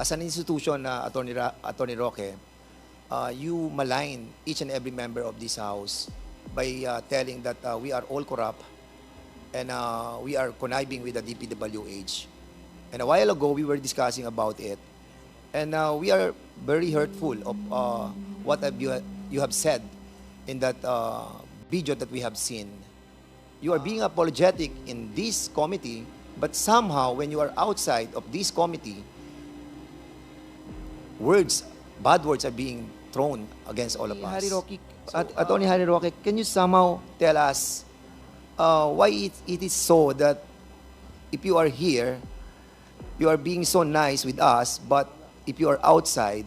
as an institution, Attorney Roque, you malign each and every member of this House by telling that we are all corrupt and we are conniving with the DPWH. And a while ago, we were discussing about it. And we are very hurtful of what you have said in that video that we have seen. You are being apologetic in this committee, but somehow when you are outside of this committee, bad words are being thrown against all of us. Attorney Harry Roque, can you somehow tell us why it is so that if you are here, you are being so nice with us, but if you are outside,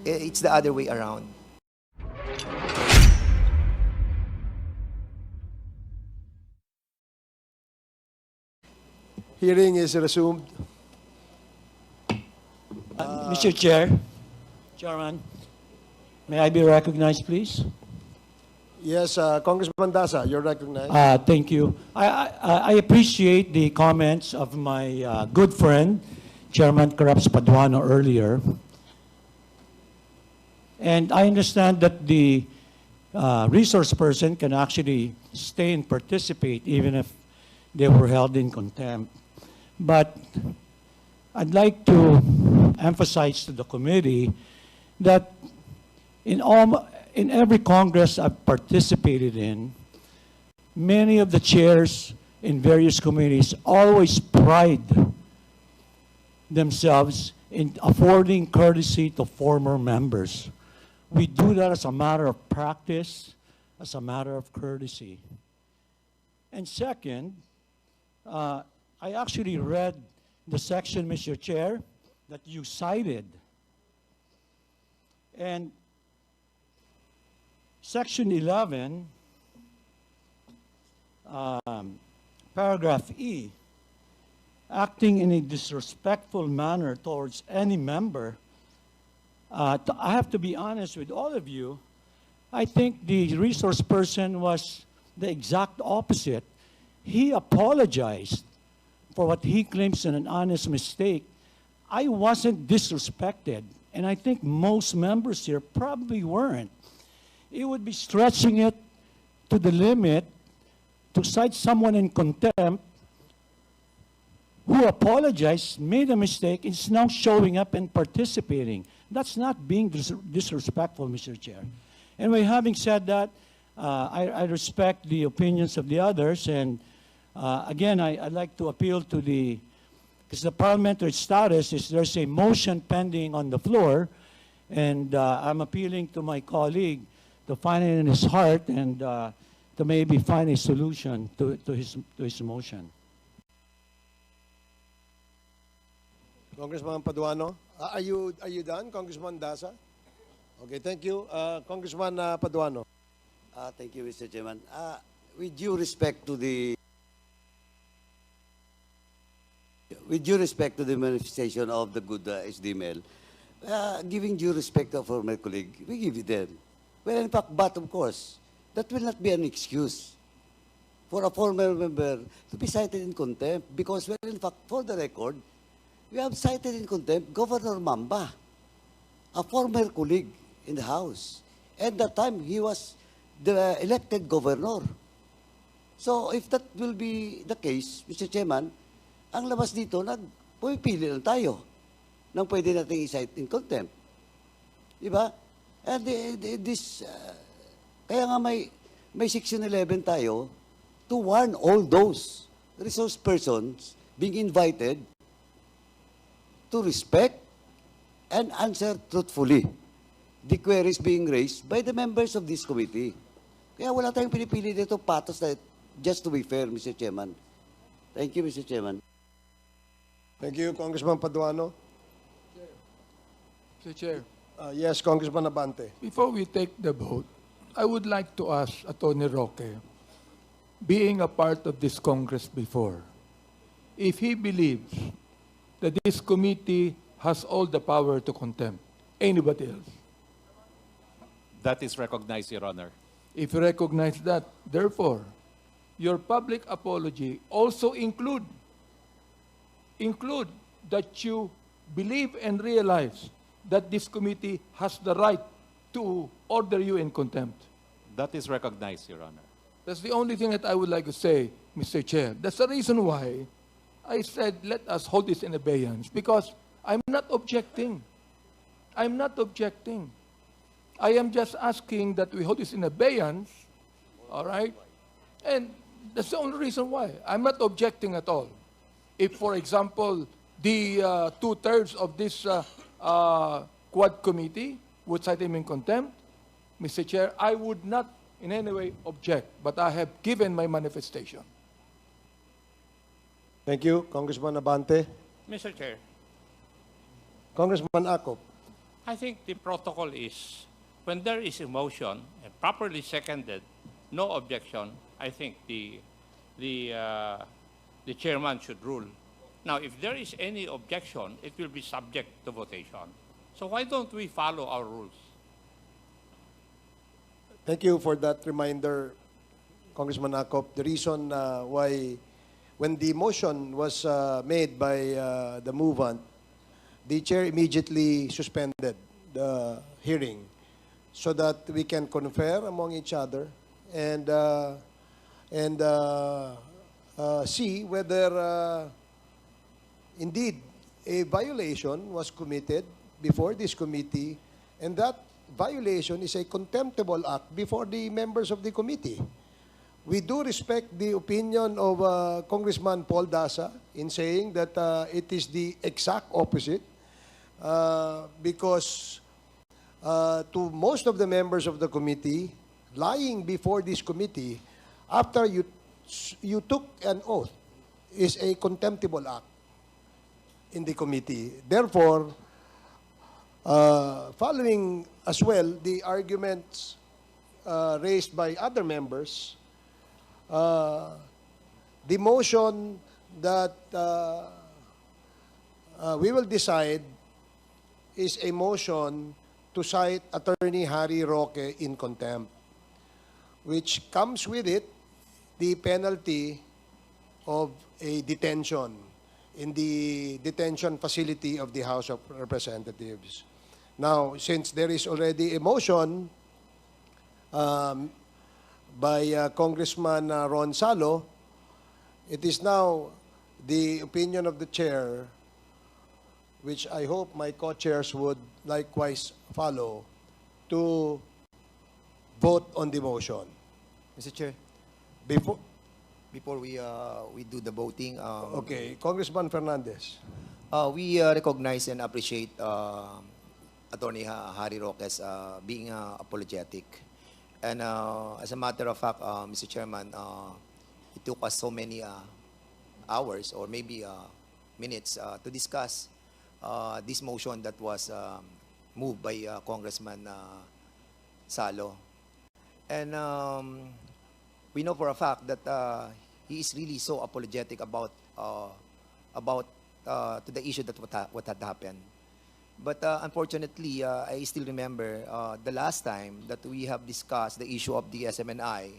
it's the other way around? Hearing is resumed. Mr. Chair, Chairman, may I be recognized, please? Yes, Congressman Dasa, you're recognized. Thank you. I appreciate the comments of my good friend, Chairman Korap Paduano, earlier. And I understand that the resource person can actually stay and participate even if they were held in contempt. But I'd like to emphasize to the committee that in every Congress I've participated in, many of the chairs in various committees always pride themselves in affording courtesy to former members. We do that as a matter of practice, as a matter of courtesy. And second, I actually read the section, Mr. Chair, that you cited. And Section 11, paragraph E, acting in a disrespectful manner towards any member, I have to be honest with all of you, I think the resource person was the exact opposite. He apologized for what he claims is an honest mistake. I wasn't disrespected, and I think most members here probably weren't. It would be stretching it to the limit to cite someone in contempt who apologized, made a mistake, is now showing up and participating. That's not being disrespectful, Mr. Chair. Anyway, having said that, I respect the opinions of the others, and again, I'd like to appeal to because the parliamentary status is there's a motion pending on the floor, and I'm appealing to my colleague to find it in his heart and to maybe find a solution to his motion. Congressman Paduano, are you done, Congressman Dasa? Okay, thank you. Congressman Paduano. Thank you, Mr. Chairman. With due respect to the manifestation of the good SDML, giving due respect to our former colleague, we give it them. Well, in fact, but of course, that will not be an excuse for a former member to be cited in contempt because, well, in fact, for the record, we have cited in contempt Governor Mamba, a former colleague in the House. At that time, he was the elected governor. So, if that will be the case, Mr. Chairman, ang labas dito, pumipili lang tayo nang pwede natin i-cite in contempt. Diba? And kaya nga may Section 11 tayo to warn all those resource persons being invited to respect and answer truthfully the queries being raised by the members of this committee. Kaya wala tayong pinipili dito patos na just to be fair, Mr. Chairman. Thank you, Mr. Chairman. Thank you, Congressman Paduano. Mr. Chair, Yes, Congressman Abante. before we take the vote, I would like to ask Attorney Roque, being a part of this Congress before, if he believes that this committee has all the power to contempt anybody else. That is recognized, Your Honor. If you recognize that, therefore, your public apology also include that you believe and realize that this committee has the right to order you in contempt. That is recognized, Your Honor. That's the only thing that I would like to say, Mr. Chair. That's the reason why I said let us hold this in abeyance, because I'm not objecting. I'm not objecting. I am just asking that we hold this in abeyance, all right? And that's the only reason why. I'm not objecting at all. If, for example, the two-thirds of this Quad committee would cite him in contempt, Mr. Chair, I would not in any way object, but I have given my manifestation. Thank you, Congressman Abante. Mr. Chair, Congressman Acop. I think the protocol is when there is a motion and properly seconded, no objection, I think the chairman should rule. Now, if there is any objection, it will be subject to votation. So why don't we follow our rules? Thank you for that reminder, Congressman Acop. The reason why, when the motion was made by the movant, the chair immediately suspended the hearing so that we can confer among each other and see whether indeed a violation was committed before this committee, and that violation is a contemptible act before the members of the committee. We do respect the opinion of Congressman Paul Daza in saying that it is the exact opposite because to most of the members of the committee, lying before this committee after you took an oath is a contemptible act in the committee. Therefore, following as well the arguments raised by other members, the motion that we will decide is a motion to cite Attorney Harry Roque in contempt, which comes with it the penalty of a detention in the detention facility of the House of Representatives. Now, since there is already a motion by Congressman Ron Salo, it is now the opinion of the chair, which I hope my co-chairs would likewise follow, to vote on the motion. Mr. Chair, before we do the voting, Okay, Congressman Fernandez. we recognize and appreciate Attorney Harry Roque as being apologetic. And as a matter of fact, Mr. Chairman, it took us so many hours or maybe minutes to discuss this motion that was moved by Congressman Salo. And we know for a fact that he is really so apologetic about to the issue that what had happened. But unfortunately, I still remember the last time that we have discussed the issue of the SMNI,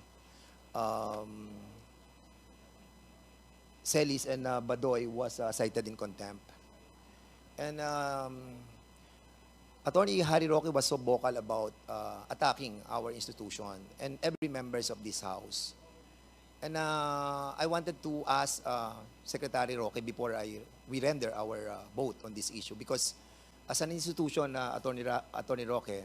Celis and Badoy was cited in contempt. And Attorney Harry Roque was so vocal about attacking our institution and every members of this House. And I wanted to ask Secretary Roque before we render our vote on this issue, because as an institution, Attorney Roque,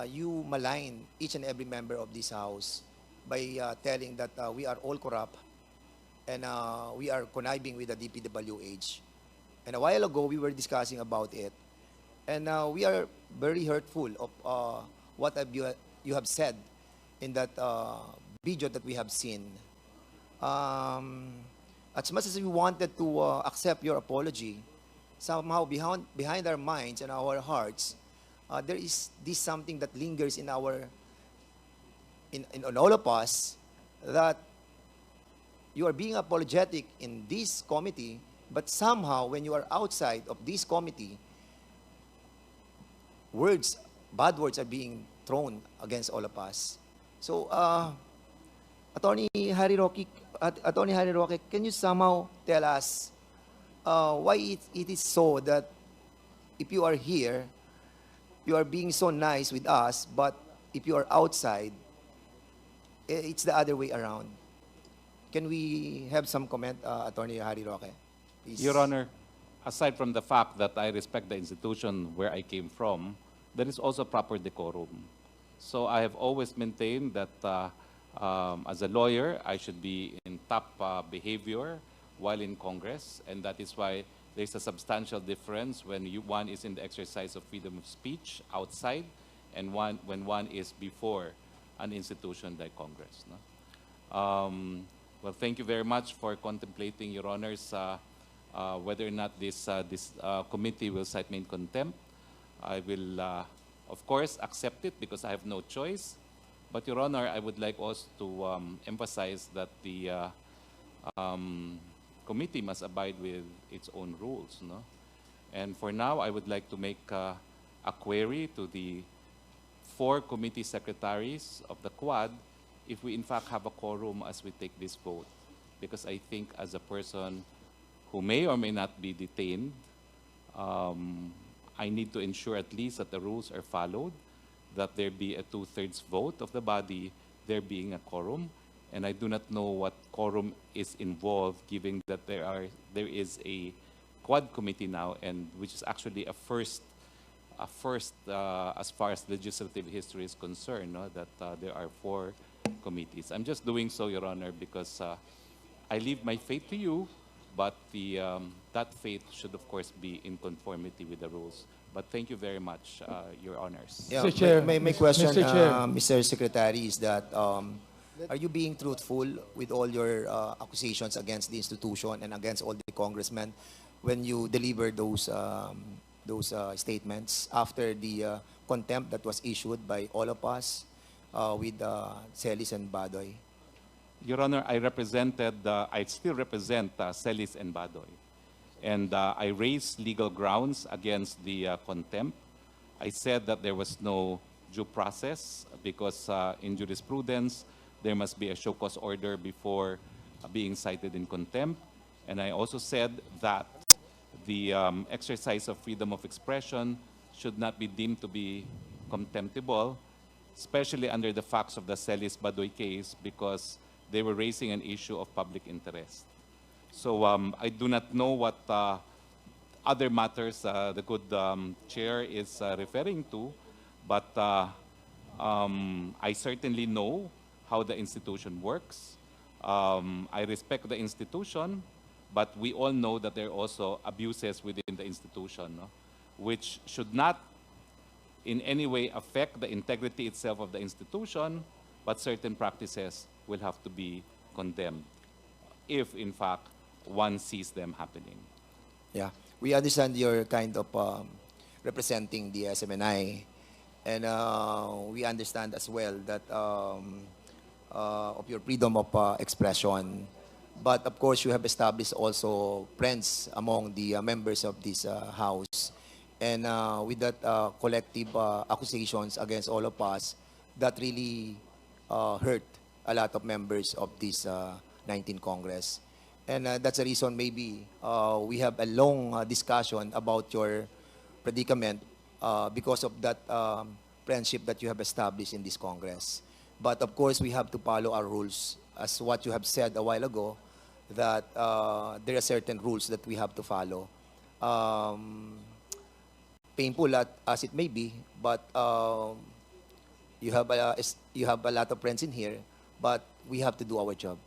you malign each and every member of this House by telling that we are all corrupt and we are conniving with the DPWH. And a while ago, we were discussing about it. And we are very hurtful of what you have said in that video that we have seen. As much as we wanted to accept your apology, somehow behind our minds and our hearts, there is this something that lingers in all of us, that you are being apologetic in this committee, but somehow when you are outside of this committee, bad words are being thrown against all of us. So, Attorney Harry Roque, can you somehow tell us why it is so that if you are here, you are being so nice with us, but if you are outside, it's the other way around. Can we have some comment, Attorney Harry Roque? Please. Your Honor, aside from the fact that I respect the institution where I came from, there is also proper decorum. So I have always maintained that as a lawyer, I should be in top behavior while in Congress, and that is why there's a substantial difference when one is in the exercise of freedom of speech outside and when one is before an institution like Congress. No? Well, thank you very much for contemplating, Your Honors, whether or not this committee will cite me in contempt. I will, of course, accept it because I have no choice. But, Your Honor, I would like also to emphasize that the committee must abide with its own rules. No? And for now, I would like to make a query to the 4 committee secretaries of the Quad if we in fact have a quorum as we take this vote. Because I think as a person who may or may not be detained, I need to ensure at least that the rules are followed, that there be a 2/3 vote of the body, there being a quorum. And I do not know what quorum is involved, given that there is a Quad committee now, and which is actually a first as far as legislative history is concerned, no? That there are 4 committees. I'm just doing so, Your Honor, because I leave my faith to you, but that faith should, of course, be in conformity with the rules. But thank you very much, Your Honors. Yeah, Mr. Chair, my question, Mr. Chair. Mr. Secretary, is that are you being truthful with all your accusations against the institution and against all the congressmen when you deliver those statements after the contempt that was issued by all of us with Celis and Badoy? Your Honor, I still represent Celis and Badoy. And I raised legal grounds against the contempt. I said that there was no due process because in jurisprudence, there must be a show cause order before being cited in contempt. And I also said that the exercise of freedom of expression should not be deemed to be contemptible, especially under the facts of the Celis Badoy case, because they were raising an issue of public interest. So I do not know what other matters the good chair is referring to, but I certainly know how the institution works. I respect the institution, but we all know that there are also abuses within the institution, no? Which should not in any way affect the integrity itself of the institution, but certain practices will have to be condemned if, in fact, one sees them happening. Yeah, we understand you're kind of representing the SMNI, and we understand as well that of your freedom of expression. But of course, you have established also friends among the members of this House. And with that collective accusations against all of us, that really hurt a lot of members of this 19th Congress. And that's the reason maybe we have a long discussion about your predicament because of that friendship that you have established in this Congress. But of course, we have to follow our rules. As what you have said a while ago, that there are certain rules that we have to follow. Painful as it may be, but you have a lot of friends in here, but we have to do our job.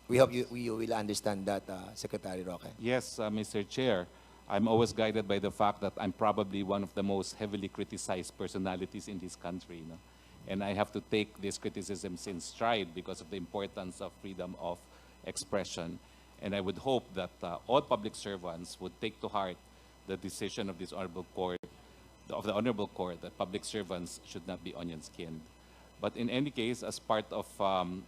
We hope you will understand that, Secretary Roque. Yes, Mr. Chair. I'm always guided by the fact that I'm probably one of the most heavily criticized personalities in this country. No? And I have to take these criticisms in stride because of the importance of freedom of expression. And I would hope that all public servants would take to heart the decision of this honorable court, of the honorable court, that public servants should not be onion-skinned. But in any case, as part of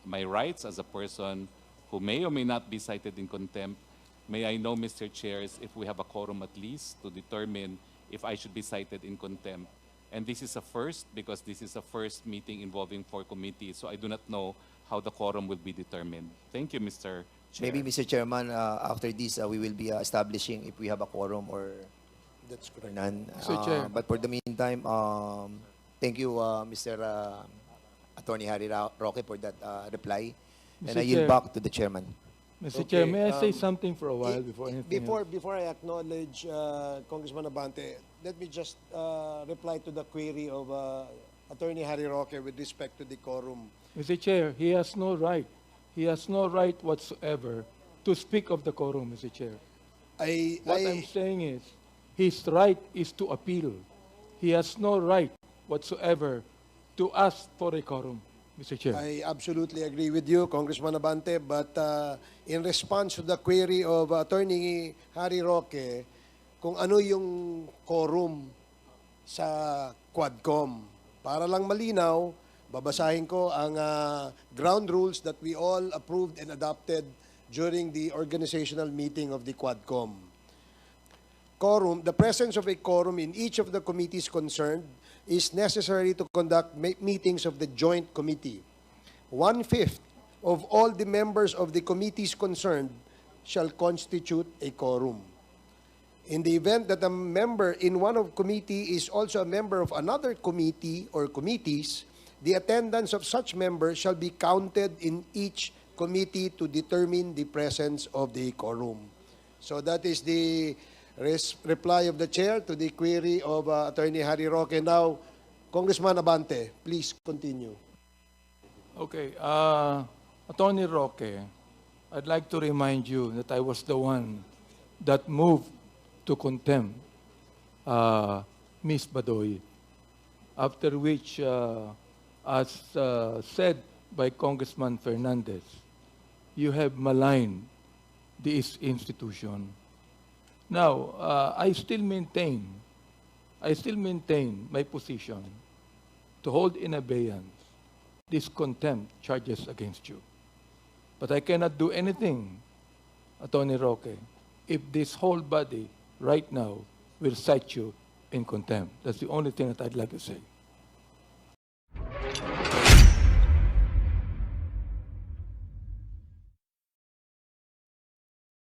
my rights as a person who may or may not be cited in contempt, may I know, Mr. Chairs, if we have a quorum at least to determine if I should be cited in contempt. And this is a first because this is a first meeting involving 4 committees, so I do not know how the quorum will be determined. Thank you, Mr. Chair. Maybe, Mr. Chairman, after this, we will be establishing if we have a quorum or That's correct. None. Mr. Chair. But for the meantime, thank you, Mr. Attorney Harry Roque, for that reply. And Mr. I yield Chair. back to the chairman. Mr. Okay, Chair, may I say um, something for a while before anything else? Before I acknowledge Congressman Abante, let me just reply to the query of Attorney Harry Roque with respect to the quorum. Mr. Chair, he has no right. He has no right whatsoever to speak of the quorum, Mr. Chair. What I'm saying is, his right is to appeal. He has no right whatsoever to ask for a quorum, Mr. Chair. I absolutely agree with you, Congressman Abante, but in response to the query of Attorney Harry Roque, kung ano yung quorum sa Quadcom. Para lang malinaw, babasahin ko ang ground rules that we all approved and adopted during the organizational meeting of the Quadcom. Quorum, the presence of a quorum in each of the committees concerned is necessary to conduct meetings of the joint committee. 1/5 of all the members of the committees concerned shall constitute a quorum. In the event that a member in one of committee is also a member of another committee or committees, the attendance of such member shall be counted in each committee to determine the presence of the quorum. So that is the reply of the chair to the query of Attorney Harry Roque. Now, Congressman Abante, please continue. Okay, Attorney Roque, I'd like to remind you that I was the one that moved to contempt Ms. Badoy, after which, as said by Congressman Fernandez, you have maligned this institution. Now, I still maintain my position to hold in abeyance these contempt charges against you. But I cannot do anything, Attorney Roque, if this whole body right now will cite you in contempt. That's the only thing that I'd like to say.